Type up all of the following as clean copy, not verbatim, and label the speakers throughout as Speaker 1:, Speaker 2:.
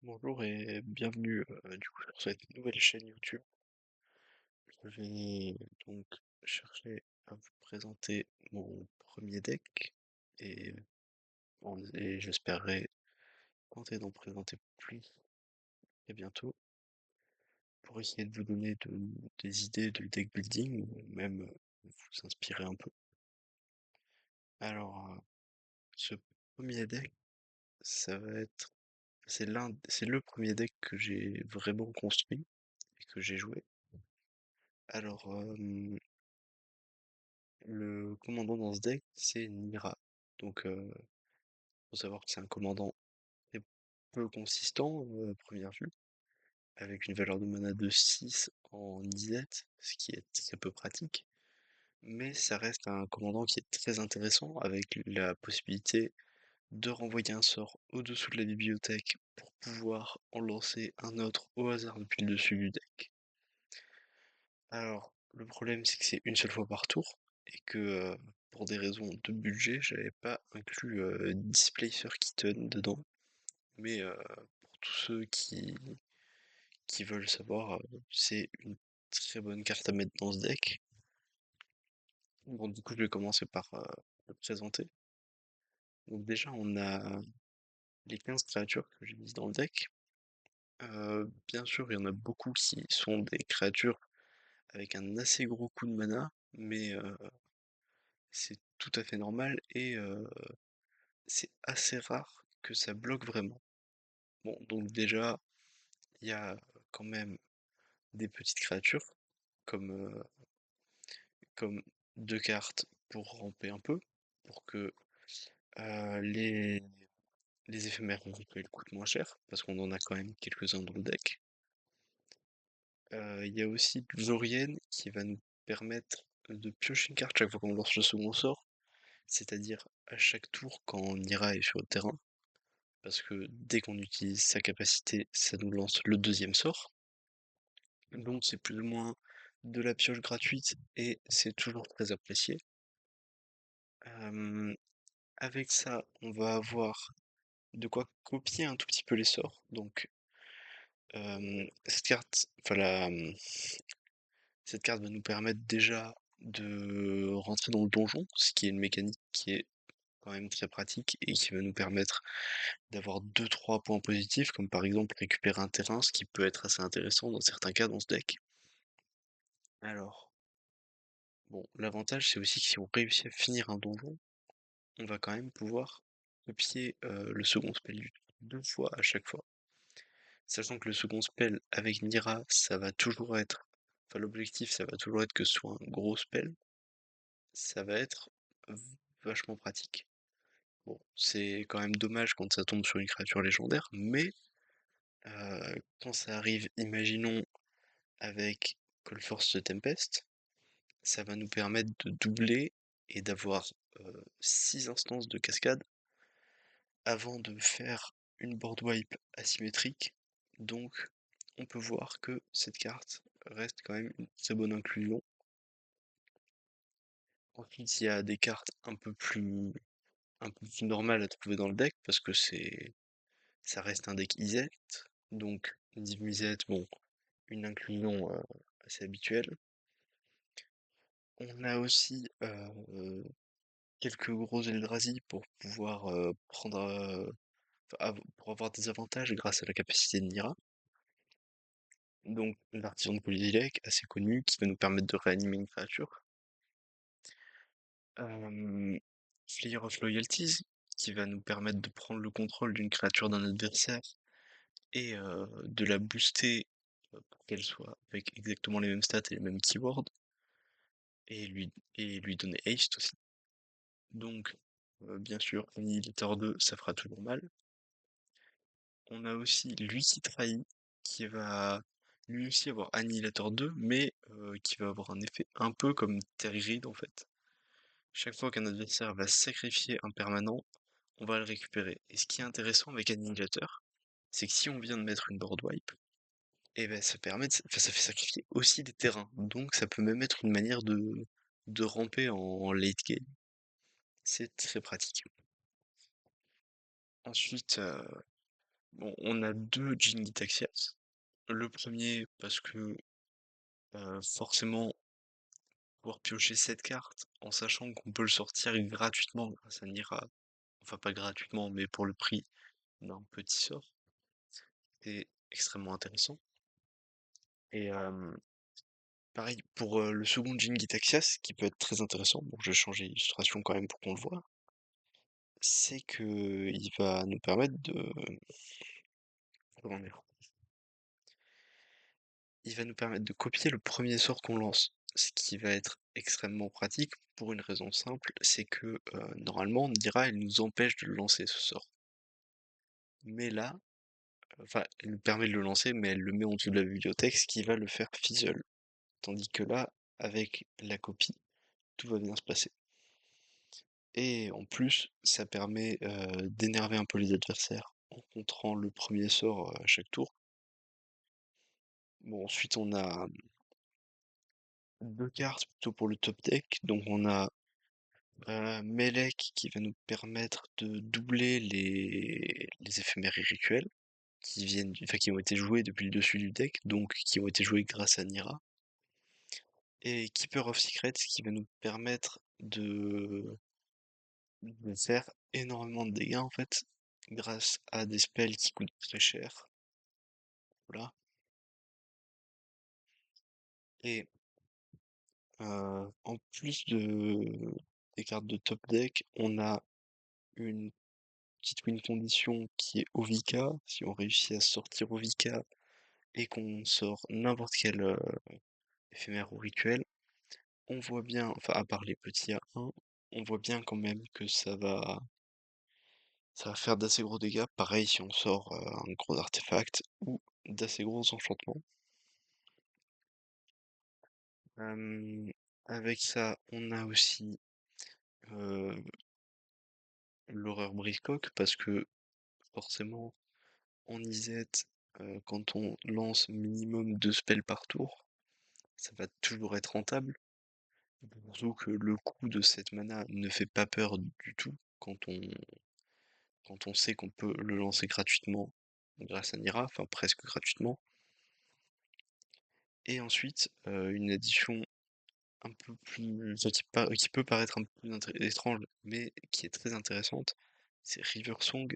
Speaker 1: Bonjour et bienvenue du coup sur cette nouvelle chaîne YouTube. Je vais donc chercher à vous présenter mon premier deck et, et j'espérerais tenter d'en présenter plus très bientôt pour essayer de vous donner des idées de deck building ou même vous inspirer un peu. Alors, ce premier deck, ça va être, c'est le premier deck que j'ai vraiment construit et que j'ai joué. Alors, le commandant dans ce deck, c'est Nira. Donc, faut savoir que c'est un commandant très peu consistant à première vue, avec une valeur de mana de 6 en Izet, ce qui est très peu pratique. Mais ça reste un commandant qui est très intéressant, avec la possibilité de renvoyer un sort au-dessous de la bibliothèque pour pouvoir en lancer un autre au hasard depuis le dessus du deck. Alors, le problème, c'est que c'est une seule fois par tour, et que pour des raisons de budget, j'avais pas inclus Displacer Kitten dedans. Mais pour tous ceux qui veulent savoir, c'est une très bonne carte à mettre dans ce deck. Bon, du coup, je vais commencer par le présenter. Donc déjà, on a les 15 créatures que j'ai mises dans le deck. Bien sûr, il y en a beaucoup qui sont des créatures avec un assez gros coup de mana, mais c'est tout à fait normal et c'est assez rare que ça bloque vraiment. Bon, donc déjà, il y a quand même des petites créatures, comme, comme deux cartes pour ramper un peu, pour que euh, les, les éphémères rampés coûtent moins cher, parce qu'on en a quand même quelques-uns dans le deck. Il y a aussi Xorienne qui va nous permettre de piocher une carte chaque fois qu'on lance le second sort, c'est-à-dire à chaque tour quand Nira est sur le terrain, parce que dès qu'on utilise sa capacité, ça nous lance le deuxième sort. Donc c'est plus ou moins de la pioche gratuite et c'est toujours très apprécié. Euh, Avec ça, on va avoir de quoi copier un tout petit peu les sorts. Donc cette carte, cette carte va nous permettre déjà de rentrer dans le donjon, ce qui est une mécanique qui est quand même très pratique et qui va nous permettre d'avoir deux trois points positifs, comme par exemple récupérer un terrain, ce qui peut être assez intéressant dans certains cas dans ce deck. Alors, bon, l'avantage c'est aussi que si on réussit à finir un donjon, on va quand même pouvoir copier le second spell du tour deux fois à chaque fois. Sachant que le second spell avec Nira, ça va toujours être. Enfin, l'objectif, ça va toujours être que ce soit un gros spell. Ça va être vachement pratique. Bon, c'est quand même dommage quand ça tombe sur une créature légendaire, mais quand ça arrive, imaginons avec Call Force Tempest, ça va nous permettre de doubler et d'avoir 6 instances de cascade avant de faire une board wipe asymétrique. Donc, on peut voir que cette carte reste quand même une très bonne inclusion. Ensuite, il y a des cartes un peu plus normales à trouver dans le deck parce que ça reste un deck Izet. Donc, Div Izet, bon, une inclusion assez habituelle. On a aussi quelques gros Eldrazi pour pouvoir pour avoir des avantages grâce à la capacité de Nira. Donc l'artisan de Polydilek, assez connu, qui va nous permettre de réanimer une créature. Flayer of Loyalties, qui va nous permettre de prendre le contrôle d'une créature d'un adversaire et de la booster pour qu'elle soit avec exactement les mêmes stats et les mêmes keywords, et lui donner haste aussi. Donc, bien sûr, Annihilator 2, ça fera toujours mal. On a aussi Lui qui trahit, qui va lui aussi avoir Annihilator 2, mais qui va avoir un effet un peu comme Tergrid en fait. Chaque fois qu'un adversaire va sacrifier un permanent, on va le récupérer. Et ce qui est intéressant avec Annihilator, c'est que si on vient de mettre une board wipe, et ben ça permet ça fait sacrifier aussi des terrains. Donc ça peut même être une manière de ramper en late game. C'est très pratique. Ensuite, Bon, on a 2 Jin-Gitaxias. Le premier parce que forcément pouvoir piocher cette carte en sachant qu'on peut le sortir gratuitement grâce à Nira. Enfin pas gratuitement mais pour le prix d'un petit sort. C'est extrêmement intéressant. Et pareil pour le second Jin-Gitaxias qui peut être très intéressant. Bon je vais changer l'illustration quand même pour qu'on le voit. C'est que il va nous permettre de comment dire? Il va nous permettre de copier le premier sort qu'on lance, ce qui va être extrêmement pratique pour une raison simple, c'est que normalement Nira elle nous empêche de le lancer ce sort. Mais là, enfin elle nous permet de le lancer mais elle le met en dessous de la bibliothèque, ce qui va le faire fizzle. Tandis que là, avec la copie, tout va bien se passer. Et en plus, ça permet d'énerver un peu les adversaires en contrant le premier sort à chaque tour. Bon, ensuite on a deux cartes plutôt pour le top deck. Donc on a Melek qui va nous permettre de doubler les éphémères rituels qui viennent, enfin, qui ont été joués depuis le dessus du deck, donc qui ont été joués grâce à Nira. Et Keeper of Secrets qui va nous permettre de faire énormément de dégâts en fait, grâce à des spells qui coûtent très cher. Voilà. Et en plus des cartes de top deck, on a une petite win condition qui est Ovika. Si on réussit à sortir Ovika et qu'on sort n'importe quel éphémère ou rituel, on voit bien, enfin à part les petits A1, on voit bien quand même que ça va faire d'assez gros dégâts. Pareil si on sort un gros artefact ou d'assez gros enchantements. Euh, Avec ça, on a aussi euh, l'horreur briscoque parce que forcément en IZ, quand on lance minimum 2 spells par tour, ça va toujours être rentable. Surtout que le coût de cette mana ne fait pas peur du tout quand on sait qu'on peut le lancer gratuitement grâce à Nira, enfin presque gratuitement. Et ensuite, une addition un peu plus, enfin, qui peut paraître un peu plus étrange, mais qui est très intéressante, c'est River Song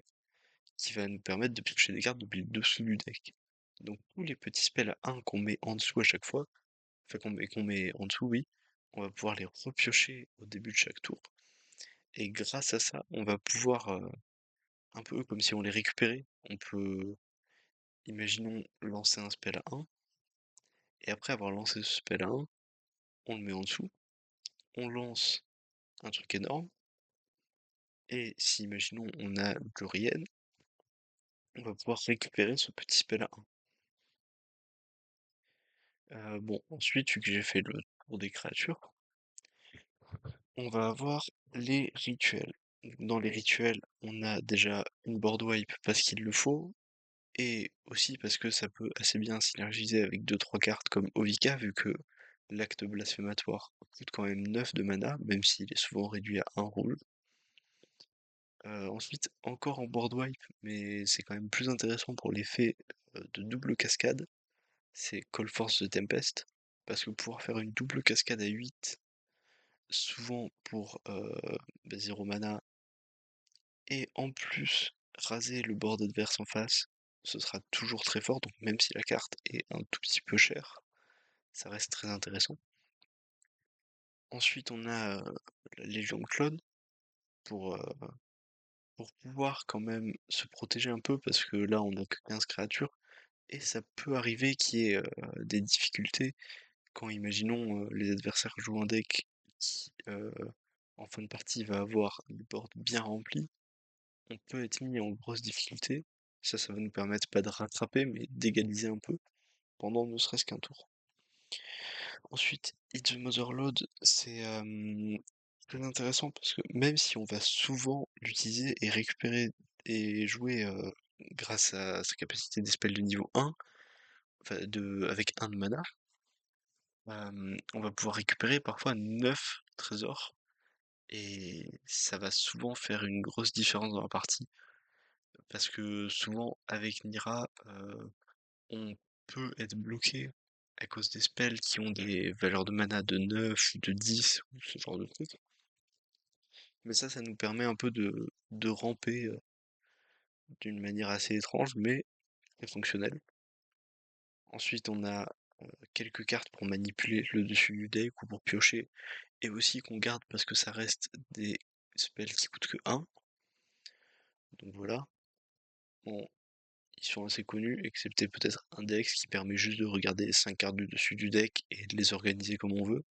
Speaker 1: qui va nous permettre de piocher des cartes depuis le dessous du deck. Donc tous les petits spells à 1 qu'on met en dessous à chaque fois, enfin qu'on met en dessous, oui, on va pouvoir les repiocher au début de chaque tour. Et grâce à ça, on va pouvoir, un peu comme si on les récupérait, on peut, imaginons, lancer un spell à 1, et après avoir lancé ce spell à 1, on le met en dessous, on lance un truc énorme, et si, imaginons, on a Glorienne, on va pouvoir récupérer ce petit spell à 1. Bon, ensuite, vu que j'ai fait le tour des créatures, on va avoir les rituels. Dans les rituels, on a déjà une board wipe parce qu'il le faut, et aussi parce que ça peut assez bien synergiser avec deux trois cartes comme Ovika, vu que l'acte blasphématoire coûte quand même 9 de mana, même s'il est souvent réduit à un rôle. Ensuite, encore en board wipe, mais c'est quand même plus intéressant pour l'effet de double cascade, c'est Call Force de Tempest, parce que pouvoir faire une double cascade à 8, souvent pour 0 mana, et en plus raser le board adverse en face, ce sera toujours très fort, donc même si la carte est un tout petit peu chère, ça reste très intéressant. Ensuite, on a la Légion de Clone pour, euh, pour pouvoir quand même se protéger un peu, parce que là, on a que 15 créatures, et ça peut arriver qu'il y ait des difficultés quand, imaginons, les adversaires jouent un deck qui, en fin de partie, va avoir le board bien rempli, on peut être mis en grosse difficulté. Ça va nous permettre pas de rattraper, mais d'égaliser un peu pendant ne serait-ce qu'un tour. Ensuite, Hit the Motherload, c'est très intéressant parce que même si on va souvent l'utiliser et récupérer et jouer grâce à sa capacité des spells de niveau 1, enfin avec 1 de mana, on va pouvoir récupérer parfois 9 trésors et ça va souvent faire une grosse différence dans la partie. parce que souvent avec Nira, on peut être bloqué à cause des spells qui ont des valeurs de mana de 9 ou de 10 ou ce genre de trucs. Mais ça nous permet un peu de ramper d'une manière assez étrange, mais très fonctionnelle. Ensuite, on a quelques cartes pour manipuler le dessus du deck ou pour piocher, et aussi qu'on garde parce que ça reste des spells qui coûtent que 1. Donc voilà, bon, ils sont assez connus, excepté peut-être Index qui permet juste de regarder les 5 cartes du dessus du deck et de les organiser comme on veut.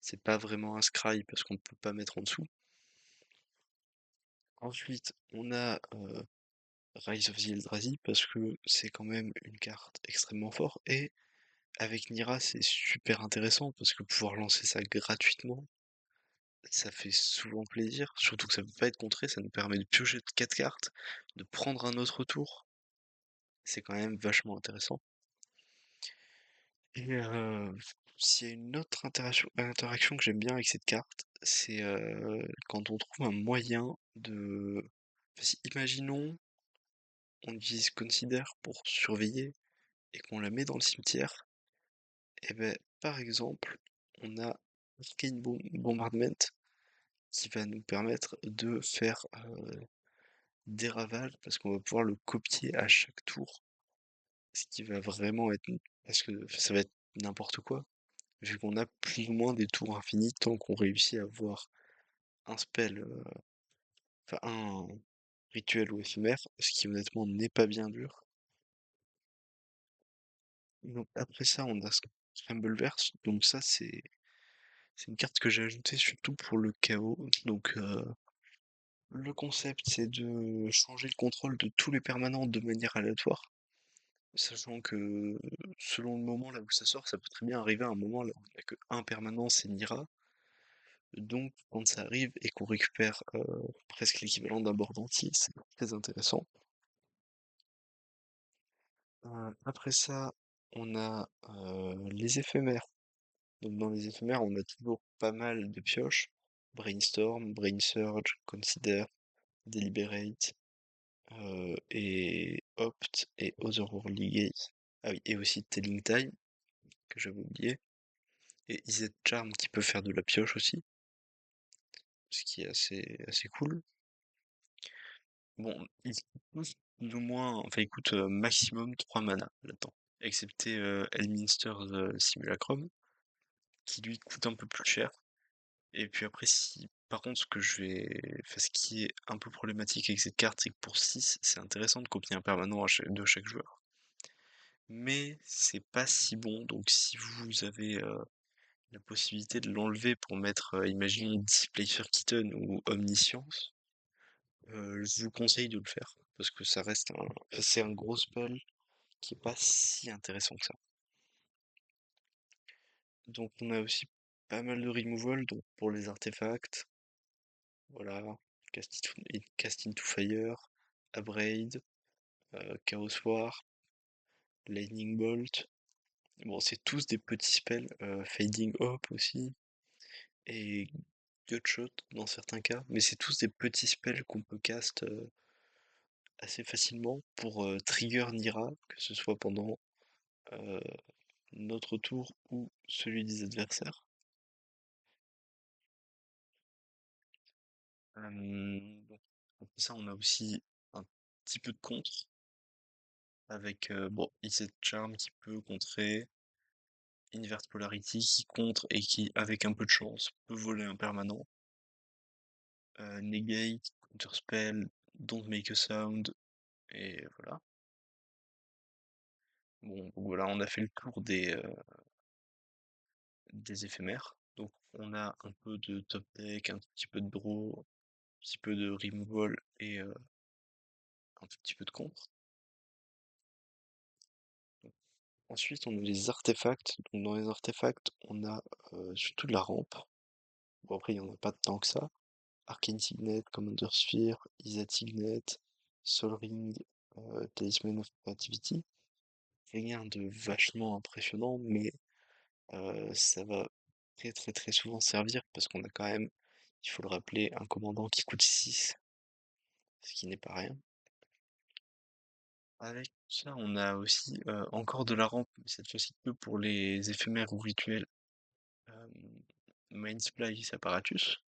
Speaker 1: C'est pas vraiment un scry parce qu'on ne peut pas mettre en dessous. Ensuite, on a Rise of the Eldrazi parce que c'est quand même une carte extrêmement forte et avec Nira c'est super intéressant parce que pouvoir lancer ça gratuitement, ça fait souvent plaisir, surtout que ça peut pas être contré, ça nous permet de piocher 4 cartes, de prendre un autre tour, c'est quand même vachement intéressant. Et s'il y a une autre interaction que j'aime bien avec cette carte, c'est quand on trouve un moyen de... Enfin, imaginons, on utilise Consider pour surveiller et qu'on la met dans le cimetière, et ben par exemple, on a Arcane Bombardment qui va nous permettre de faire des ravals parce qu'on va pouvoir le copier à chaque tour, ce qui va vraiment être... Parce que ça va être n'importe quoi, vu qu'on a plus ou moins des tours infinis tant qu'on réussit à avoir un spell, enfin un rituel ou éphémère, ce qui honnêtement n'est pas bien dur. Donc après ça, on a Scrambleverse, donc ça c'est une carte que j'ai ajoutée surtout pour le chaos. Donc le concept c'est de changer le contrôle de tous les permanents de manière aléatoire, sachant que selon le moment là où ça sort, ça peut très bien arriver à un moment là où il n'y a que un permanent, c'est Nira. Donc, quand ça arrive et qu'on récupère presque l'équivalent d'un board entier, c'est très intéressant. Après ça, on a les éphémères. Donc, dans les éphémères, on a toujours pas mal de pioches. Brainstorm, Brain Surge, Consider, Deliberate, et Opt et Otherworldly Gaze. Ah oui, et aussi Telling Time, que j'avais oublié. Et Izzet Charm qui peut faire de la pioche aussi, ce qui est assez cool. Bon, ils coûtent plus ou moins, enfin ils coûtent maximum 3 mana là-dedans. Excepté Elminster's Simulacrum, qui lui coûte un peu plus cher. Et puis après, si par contre enfin, ce qui est un peu problématique avec cette carte, c'est que pour 6 c'est intéressant de copier un permanent de chaque joueur. Mais c'est pas si bon, donc si vous avez la possibilité de l'enlever pour mettre, imaginons Displacer Kitten ou Omniscience, je vous conseille de le faire, parce que c'est un gros spell qui est pas si intéressant que ça. Donc on a aussi pas mal de removal, donc pour les artefacts, voilà, Cast into Fire, Abrade, Chaos War, Lightning Bolt. Bon, c'est tous des petits spells, Fading Hope aussi, et Gutshot dans certains cas, mais c'est tous des petits spells qu'on peut cast assez facilement pour trigger Nira, que ce soit pendant euh, notre tour ou celui des adversaires. Donc, après ça, on a aussi un petit peu de contre avec bon, Izzet Charm qui peut contrer, Inverse Polarity qui contre et qui, avec un peu de chance, peut voler un permanent. Negate, Counterspell, Don't Make a Sound, et voilà. Bon, donc voilà, on a fait le tour des éphémères. Donc on a un peu de top deck, un petit peu de draw, un petit peu de removal et un tout petit peu de contre. Ensuite, on a les artefacts. Donc, dans les artefacts, on a surtout de la rampe. Bon, après, il n'y en a pas tant que ça. Arcane Signet, Commander Sphere, Izzet Signet, Sol Ring, Talisman of Creativity. Rien de vachement impressionnant, mais ça va très très très souvent servir parce qu'on a quand même, il faut le rappeler, un commandant qui coûte 6, ce qui n'est pas rien. Avec ça, on a aussi encore de la rampe, mais cette fois-ci que pour les éphémères ou rituels euh, Mind Splice Apparatus,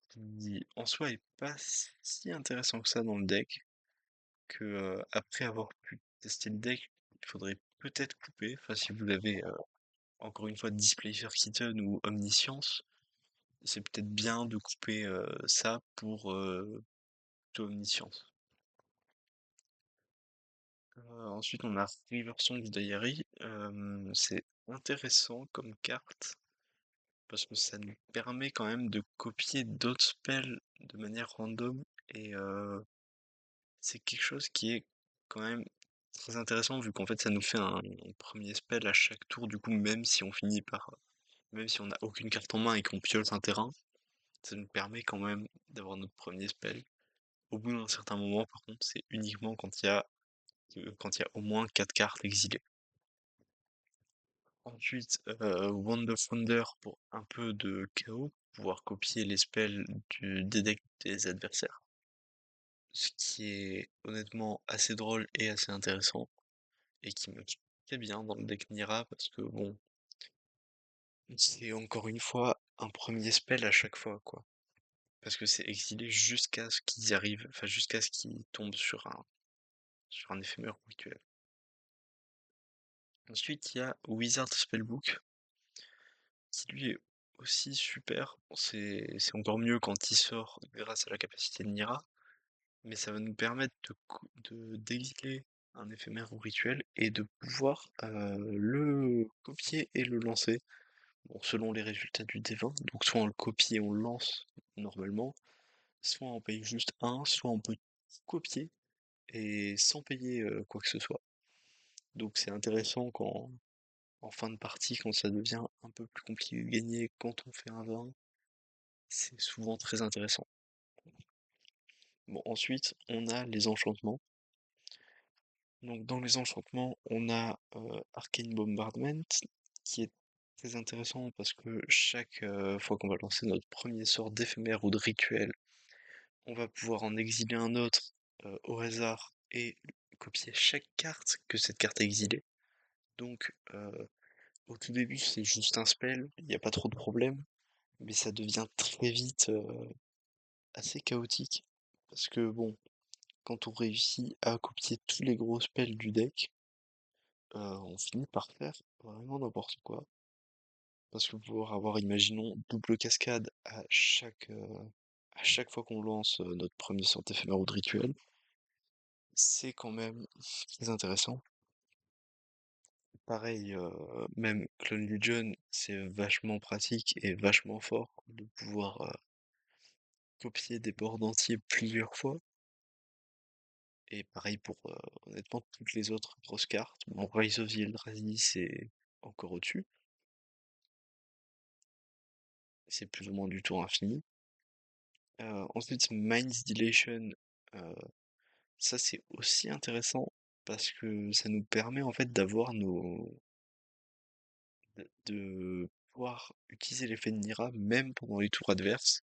Speaker 1: qui en soi est pas si intéressant que ça dans le deck, que après avoir pu tester le deck, il faudrait peut-être couper, enfin si vous l'avez encore une fois Displacer Kitten ou Omniscience, c'est peut-être bien de couper ça pour plutôt Omniscience. Ensuite, on a River Song Diary. C'est intéressant comme carte parce que ça nous permet quand même de copier d'autres spells de manière random et c'est quelque chose qui est quand même très intéressant vu qu'en fait ça nous fait un premier spell à chaque tour du coup même si on finit par même si on n'a aucune carte en main et qu'on pioche un terrain, ça nous permet quand même d'avoir notre premier spell. Au bout d'un certain moment par contre c'est uniquement quand il y a au moins 4 cartes exilées. Ensuite, Wand of Wonder pour un peu de chaos, pouvoir copier les spells des decks des adversaires. Ce qui est honnêtement assez drôle et assez intéressant, et qui match très bien dans le deck Nira, parce que bon, c'est encore une fois un premier spell à chaque fois, quoi. Parce que c'est exilé jusqu'à ce qu'ils arrivent, enfin jusqu'à ce qu'ils tombent sur un éphémère rituel. Ensuite, il y a Wizard Spellbook, qui lui est aussi super. C'est encore mieux quand il sort grâce à la capacité de Nira, mais ça va nous permettre d'exiler un éphémère ou rituel et de pouvoir le copier et le lancer. Bon, selon les résultats du D20, donc soit on le copie et on le lance normalement, soit on paye juste un, soit on peut copier et sans payer quoi que ce soit. Donc c'est intéressant quand en fin de partie, quand ça devient un peu plus compliqué de gagner, quand on fait un 20, c'est souvent très intéressant. Bon, ensuite, on a les enchantements. Donc, dans les enchantements, on a Arcane Bombardment, qui est très intéressant parce que chaque fois qu'on va lancer notre premier sort d'éphémère ou de rituel, on va pouvoir en exiler un autre au hasard et copier chaque carte que cette carte a exilée. Donc, au tout début, c'est juste un spell, il n'y a pas trop de problème, mais ça devient très vite assez chaotique. Parce que bon, quand on réussit à copier tous les gros spells du deck, on finit par faire vraiment n'importe quoi. Parce que pouvoir avoir, imaginons, double cascade à chaque fois qu'on lance notre premier sort éphémère ou de rituel, c'est quand même très intéressant. Pareil, même Clone Legion, c'est vachement pratique et vachement fort de pouvoir copier des boards entiers plusieurs fois. Et pareil pour honnêtement toutes les autres grosses cartes. Bon, Rise of the Eldrazi, c'est encore au-dessus. C'est plus ou moins du tour infini. Ensuite, Mind's Dilation, euh, ça c'est aussi intéressant parce que ça nous permet en fait de pouvoir utiliser l'effet de Nira même pendant les tours adverses.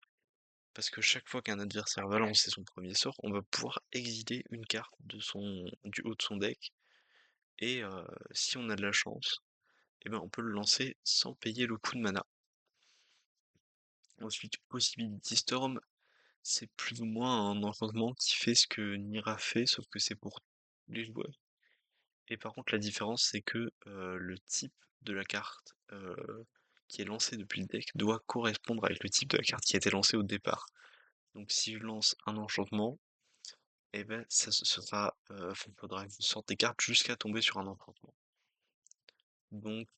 Speaker 1: Parce que chaque fois qu'un adversaire va lancer son premier sort, on va pouvoir exiler une carte du haut de son deck. Et si on a de la chance, eh ben, on peut le lancer sans payer le coût de mana. Ensuite, Possibility Storm, c'est plus ou moins un enchantement qui fait ce que Nira fait, sauf que c'est pour tous les joueurs. Et par contre, la différence, c'est que le type de la carte qui est lancée depuis le deck doit correspondre avec le type de la carte qui a été lancée au départ. Donc si je lance un enchantement, eh ben ça ce sera, il faudra que je sorte des cartes jusqu'à tomber sur un enchantement. Donc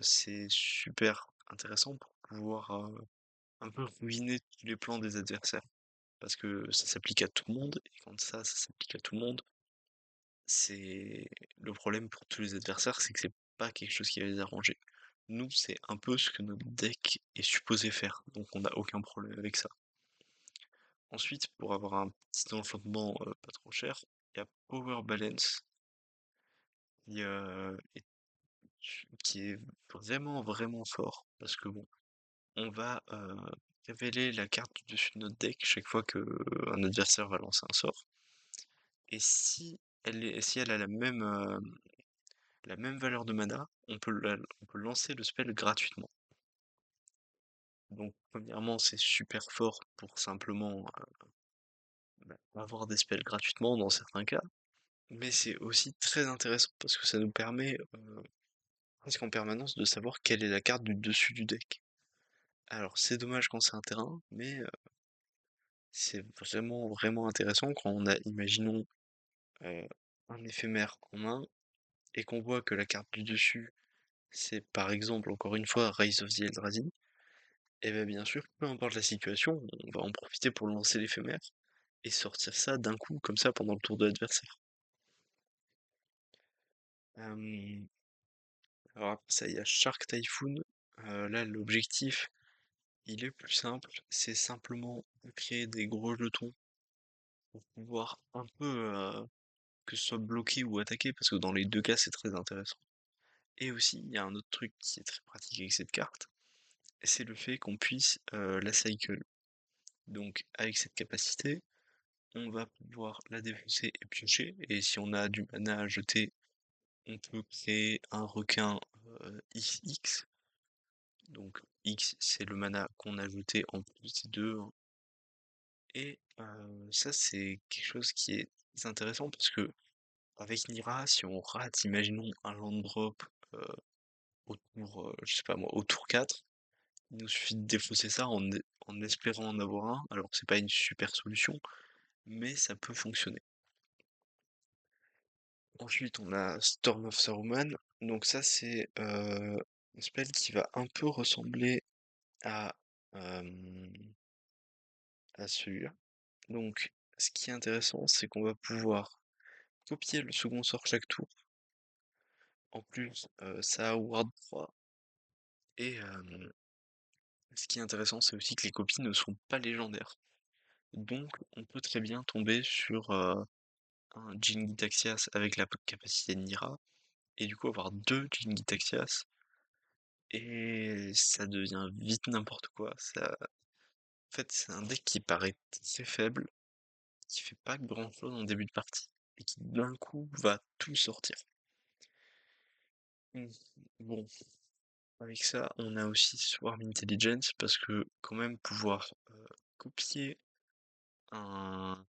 Speaker 1: c'est super intéressant pour pouvoir un peu ruiner tous les plans des adversaires. Parce que ça s'applique à tout le monde, et quand ça s'applique à tout le monde, c'est le problème pour tous les adversaires, c'est que c'est pas quelque chose qui va les arranger. Nous, c'est un peu ce que notre deck est supposé faire, donc on n'a aucun problème avec ça. Ensuite, pour avoir un petit enchantement pas trop cher, il y a Power Balance, qui, qui est vraiment vraiment fort, parce que bon, on va révéler la carte du dessus de notre deck chaque fois que un adversaire va lancer un sort. Et si si elle a la même valeur de mana, on peut lancer le spell gratuitement. Donc premièrement, c'est super fort pour simplement avoir des spells gratuitement dans certains cas, mais c'est aussi très intéressant parce que ça nous permet presque en permanence de savoir quelle est la carte du dessus du deck. Alors c'est dommage quand c'est un terrain, mais c'est vraiment intéressant quand on a, imaginons, euh, un éphémère en main et qu'on voit que la carte du dessus, c'est par exemple, encore une fois, Rise of the Eldrazi, et bien sûr, peu importe la situation, on va en profiter pour lancer l'éphémère et sortir ça d'un coup, comme ça, pendant le tour de l'adversaire. Euh, alors après ça, il y a Shark Typhoon. Là, l'objectif, il est plus simple, c'est simplement de créer des gros jetons pour pouvoir un peu, que ce soit bloqué ou attaqué, parce que dans les deux cas, c'est très intéressant. Et aussi, il y a un autre truc qui est très pratique avec cette carte, c'est le fait qu'on puisse la cycle. Donc, avec cette capacité, on va pouvoir la défausser et piocher, et si on a du mana à jeter, on peut créer un requin XX. Donc X c'est le mana qu'on a jeté en plus des deux, hein. Et ça c'est quelque chose qui est très intéressant parce que avec Nira, si on rate, imaginons un land drop euh, au tour, je sais pas moi, au tour 4, il nous suffit de défausser ça en espérant en avoir un. Alors c'est pas une super solution, mais ça peut fonctionner. Ensuite, on a Storm of Saruman. Donc ça, c'est un spell qui va un peu ressembler à, euh, à celui-là. Donc, ce qui est intéressant, c'est qu'on va pouvoir copier le second sort chaque tour. En plus, ça a Ward 3. Et ce qui est intéressant, c'est aussi que les copies ne sont pas légendaires. Donc, on peut très bien tomber sur un Jin Gitaxias avec la capacité de Nira, et du coup avoir deux Jin Gitaxias, et ça devient vite n'importe quoi. En fait, c'est un deck qui paraît assez faible, qui fait pas grand chose en début de partie, et qui d'un coup va tout sortir. Hmm. Bon, avec ça, on a aussi Swarm Intelligence, parce que quand même pouvoir copier un,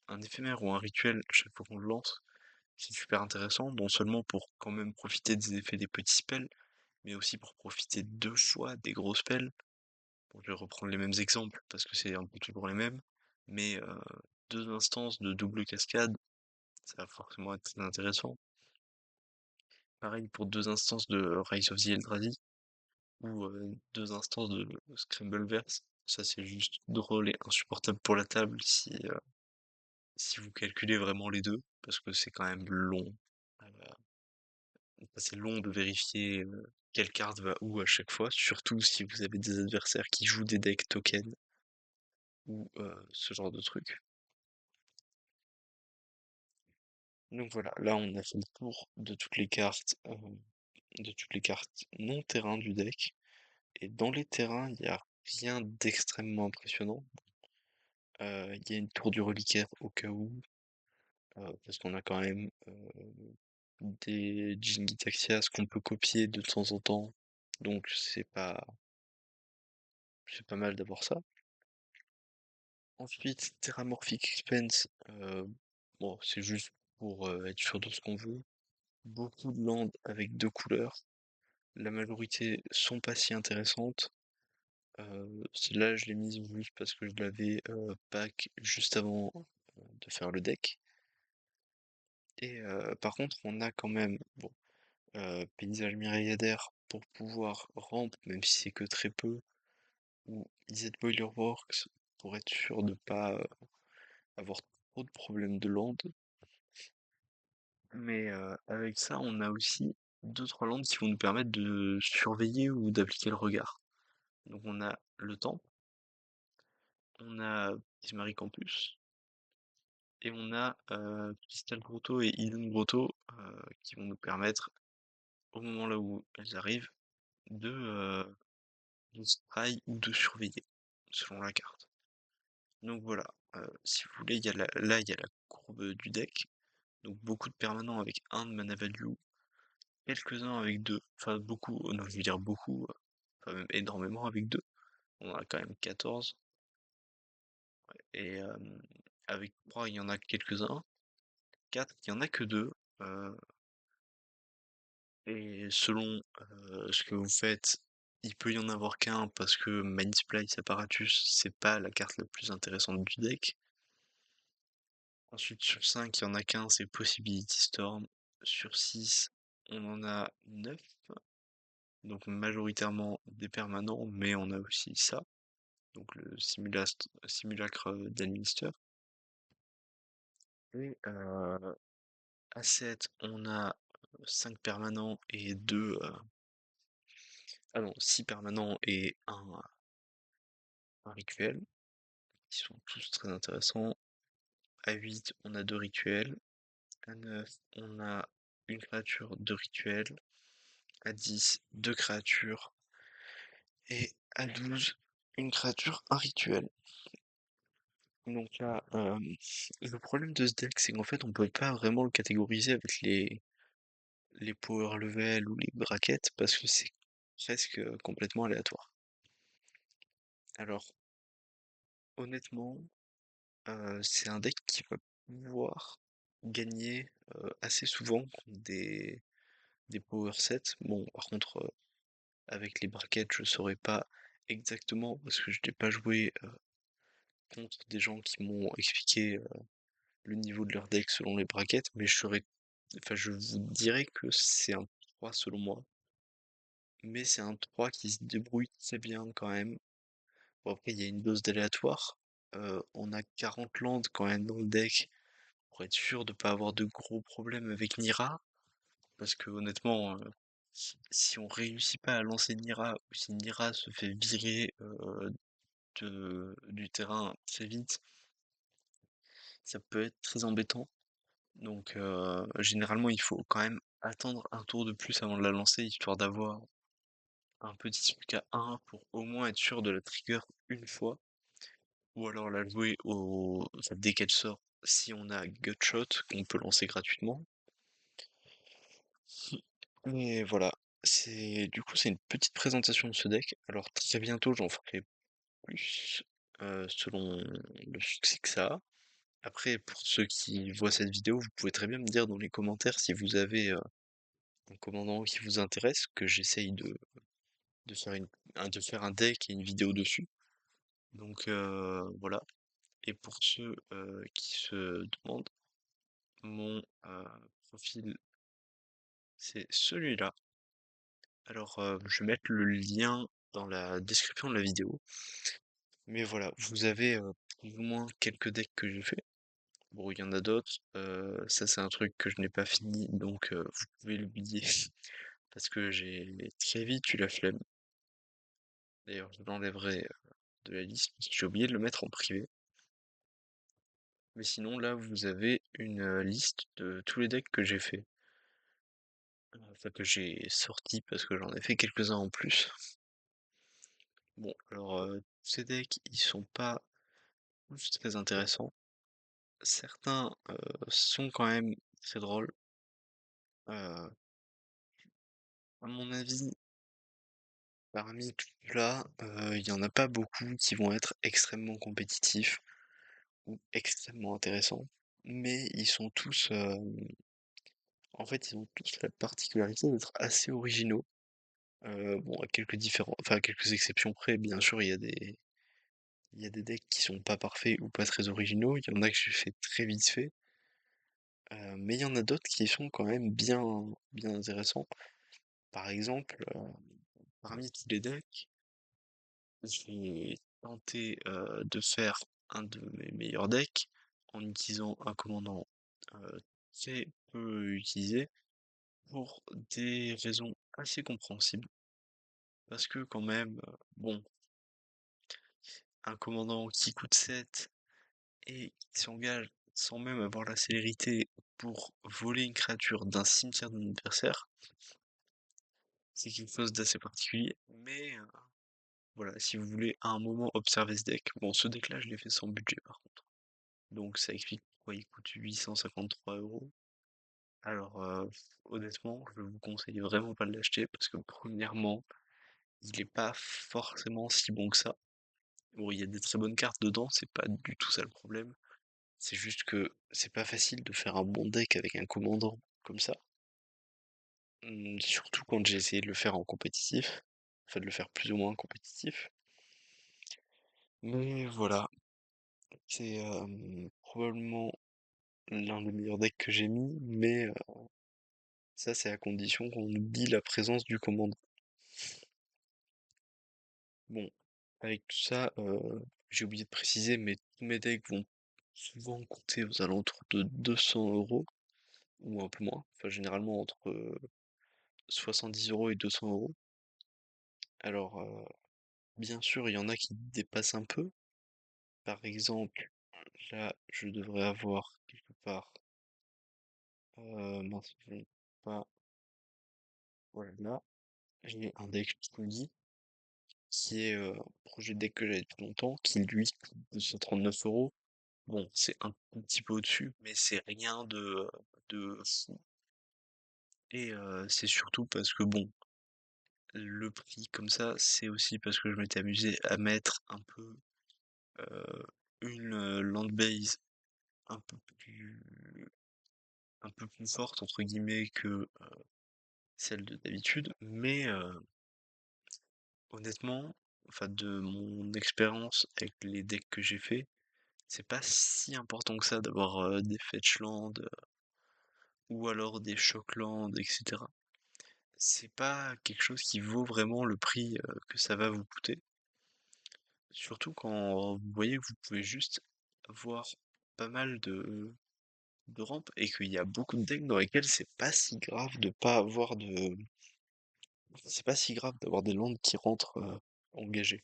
Speaker 1: un éphémère ou un rituel chaque fois qu'on le lance, c'est super intéressant, non seulement pour quand même profiter des effets des petits spells, mais aussi pour profiter deux fois des gros spells. Bon, je vais reprendre les mêmes exemples parce que c'est un peu toujours les mêmes, mais deux instances de double cascade, ça va forcément être très intéressant. Pareil pour deux instances de Rise of the Eldrazi ou deux instances de Scrambleverse. Ça c'est juste drôle et insupportable pour la table si vous calculez vraiment les deux, parce que c'est quand même long. C'est long de vérifier quelle carte va où à chaque fois, surtout si vous avez des adversaires qui jouent des decks tokens ou ce genre de trucs. Donc voilà, là on a fait le tour de toutes les cartes non terrain du deck. Et dans les terrains, il n'y a rien d'extrêmement impressionnant. Il y a une tour du reliquaire au cas où, parce qu'on a quand même des Jin-Gitaxias qu'on peut copier de temps en temps. Donc c'est pas mal d'avoir ça. Ensuite, Terramorphic Expense, bon, c'est juste pour être sûr de ce qu'on veut. Beaucoup de landes avec deux couleurs. La majorité sont pas si intéressantes. Celle-là, je l'ai mise juste parce que je l'avais pack juste avant de faire le deck. Et par contre, on a quand même bon, paysage myriadaire pour pouvoir ramp, même si c'est que très peu, ou Izzet Boiler Works pour être sûr de pas avoir trop de problèmes de land. Mais avec ça, on a aussi deux trois landes qui vont nous permettre de surveiller ou d'appliquer le regard. Donc on a le temps, on a Prismari Campus, et on a Crystal Grotto et Hidden Grotto qui vont nous permettre, au moment là où elles arrivent, de spray ou de surveiller, selon la carte. Donc voilà, si vous voulez, là il y a la courbe du deck. Donc beaucoup de permanents avec un de mana value, quelques-uns avec deux, enfin beaucoup, non je veux dire beaucoup, enfin même énormément avec deux. On en a quand même 14. Et avec 3, il y en a quelques-uns. 4, il y en a que 2. euh, et selon ce que vous faites, il peut y en avoir qu'un parce que Mind Splice Apparatus, c'est pas la carte la plus intéressante du deck. Ensuite, sur 5, il y en a qu'un, c'est Possibility Storm. Sur 6, on en a 9. Donc majoritairement des permanents, mais on a aussi ça. Donc le simulacre d'Administer. Et à 7, on a 5 permanents et 2. Ah non, 6 permanents et un rituel, qui sont tous très intéressants. À 8, on a 2 rituels. À 9, on a une créature, 2 rituels. À 10, 2 créatures. Et à 12, une créature, un rituel. Donc là, le problème de ce deck, c'est qu'en fait, on peut pas vraiment le catégoriser avec les power level ou les brackets parce que c'est presque complètement aléatoire. Alors, honnêtement, c'est un deck qui va pouvoir gagner assez souvent contre des power sets. Bon, par contre, avec les brackets, je saurais pas exactement parce que je n'ai pas joué contre des gens qui m'ont expliqué le niveau de leur deck selon les brackets, mais je vous dirais que c'est un 3 selon moi. Mais c'est un 3 qui se débrouille très bien quand même. Bon, après, il y a une dose d'aléatoire. On a 40 landes quand même dans le deck pour être sûr de pas avoir de gros problèmes avec Nira. Parce que honnêtement, si on réussit pas à lancer Nira, ou si Nira se fait virer du terrain très vite, ça peut être très embêtant. Donc généralement il faut quand même attendre un tour de plus avant de la lancer, histoire d'avoir un petit truc à 1 pour au moins être sûr de la trigger une fois. Ou alors la jouer enfin, dès qu'elle sort, si on a Gutshot qu'on peut lancer gratuitement. Et voilà, c'est une petite présentation de ce deck. Alors très bientôt j'en ferai plus selon le succès que ça a. Après, pour ceux qui voient cette vidéo, vous pouvez très bien me dire dans les commentaires si vous avez un commandant qui vous intéresse, que j'essaye de faire de faire un deck et une vidéo dessus. Donc voilà. Et pour ceux qui se demandent, mon profil c'est celui-là. Alors je vais mettre le lien dans la description de la vidéo. Mais voilà, vous avez plus ou moins quelques decks que j'ai fait. Bon, il y en a d'autres. Ça c'est un truc que je n'ai pas fini, donc vous pouvez l'oublier. Parce que j'ai très vite eu la flemme. D'ailleurs, je l'enlèverai de la liste, parce que j'ai oublié de le mettre en privé. Mais sinon, là, vous avez une liste de tous les decks que j'ai fait. Enfin, que j'ai sorti parce que j'en ai fait quelques-uns en plus. Bon, alors, ces decks, ils sont pas tous très intéressants. Certains sont quand même très drôles. Euh, à mon avis, parmi tout là, il y en a pas beaucoup qui vont être extrêmement compétitifs ou extrêmement intéressants. Mais ils sont tous, en fait, ils ont tous la particularité d'être assez originaux. Bon, à quelques exceptions près, bien sûr, il y a des decks qui sont pas parfaits ou pas très originaux. Il y en a que j'ai fait très vite fait. Mais il y en a d'autres qui sont quand même bien intéressants. Par exemple, parmi tous les decks, j'ai tenté de faire un de mes meilleurs decks en utilisant un commandant très peu utilisé pour des raisons assez compréhensibles. Parce que quand même, bon, un commandant qui coûte 7 et qui s'engage sans même avoir la célérité pour voler une créature d'un cimetière d'un adversaire, c'est quelque chose d'assez particulier. Mais voilà, si vous voulez à un moment observer ce deck, bon, ce deck-là, je l'ai fait sans budget par contre. Donc ça explique pourquoi il coûte 853 euros. Alors, honnêtement, je vous conseille vraiment pas de l'acheter parce que premièrement, il est pas forcément si bon que ça. Bon, il y a des très bonnes cartes dedans, c'est pas du tout ça le problème. C'est juste que c'est pas facile de faire un bon deck avec un commandant comme ça. Surtout quand j'ai essayé de le faire en compétitif. Enfin, de le faire plus ou moins compétitif. Mais voilà, c'est probablement l'un des meilleurs decks que j'ai mis, mais ça c'est à condition qu'on oublie la présence du commandant. Bon, avec tout ça, j'ai oublié de préciser, mais tous mes decks vont souvent coûter aux alentours de 200 € ou un peu moins. Enfin, généralement entre 70 € et 200 €. Alors, bien sûr, il y en a qui dépassent un peu. Par exemple, là, je devrais avoir quelque part. Mince, je n'ai pas. Voilà, là, j'ai un deck Shinji qui est un projet de deck que j'avais depuis longtemps, qui lui coûte 239 €. Bon, c'est un tout petit peu au-dessus, mais c'est rien de fou. Et c'est surtout parce que bon, le prix comme ça, c'est aussi parce que je m'étais amusé à mettre un peu euh, une land base un peu plus un peu plus forte entre guillemets que celle de d'habitude, mais honnêtement, enfin de mon expérience avec les decks que j'ai fait, c'est pas si important que ça d'avoir des fetchlands ou alors des shocklands, etc. C'est pas quelque chose qui vaut vraiment le prix que ça va vous coûter. Surtout quand vous voyez que vous pouvez juste avoir pas mal de rampes et qu'il y a beaucoup de decks dans lesquels c'est pas si grave de pas avoir de. C'est pas si grave d'avoir des landes qui rentrent engagées.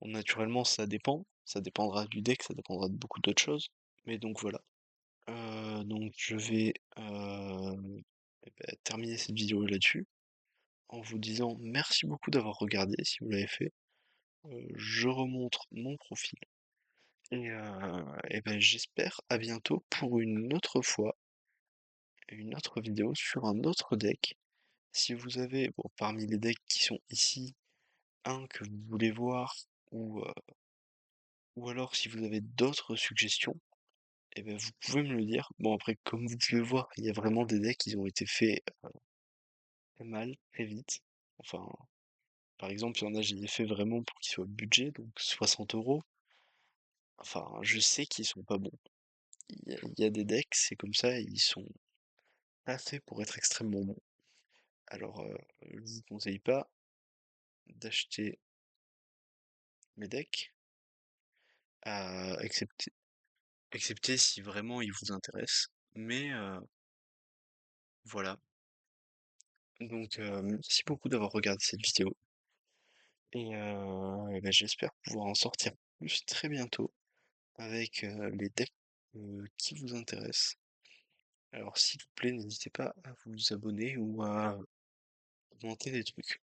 Speaker 1: Bon, naturellement, ça dépend. Ça dépendra du deck, ça dépendra de beaucoup d'autres choses. Mais donc voilà. Donc je vais terminer cette vidéo là-dessus en vous disant merci beaucoup d'avoir regardé si vous l'avez fait. Je remontre mon profil et ben j'espère à bientôt pour une autre fois, une autre vidéo sur un autre deck. Si vous avez, bon, parmi les decks qui sont ici, un que vous voulez voir ou, euh, ou alors si vous avez d'autres suggestions, eh ben vous pouvez me le dire. Bon après, comme vous pouvez voir, il y a vraiment des decks qui ont été faits très mal, très vite. Enfin, par exemple, il y en a, je les ai fait vraiment pour qu'ils soient budget, donc 60 €. Enfin, je sais qu'ils sont pas bons. Il y a des decks, c'est comme ça, ils sont pas faits pour être extrêmement bons. Alors, je vous conseille pas d'acheter mes decks, excepté si vraiment ils vous intéressent. Mais voilà. Donc, merci beaucoup d'avoir regardé cette vidéo. Et, ben, j'espère pouvoir en sortir plus très bientôt avec les decks qui vous intéressent. Alors, s'il vous plaît, n'hésitez pas à vous abonner ou à commenter des trucs.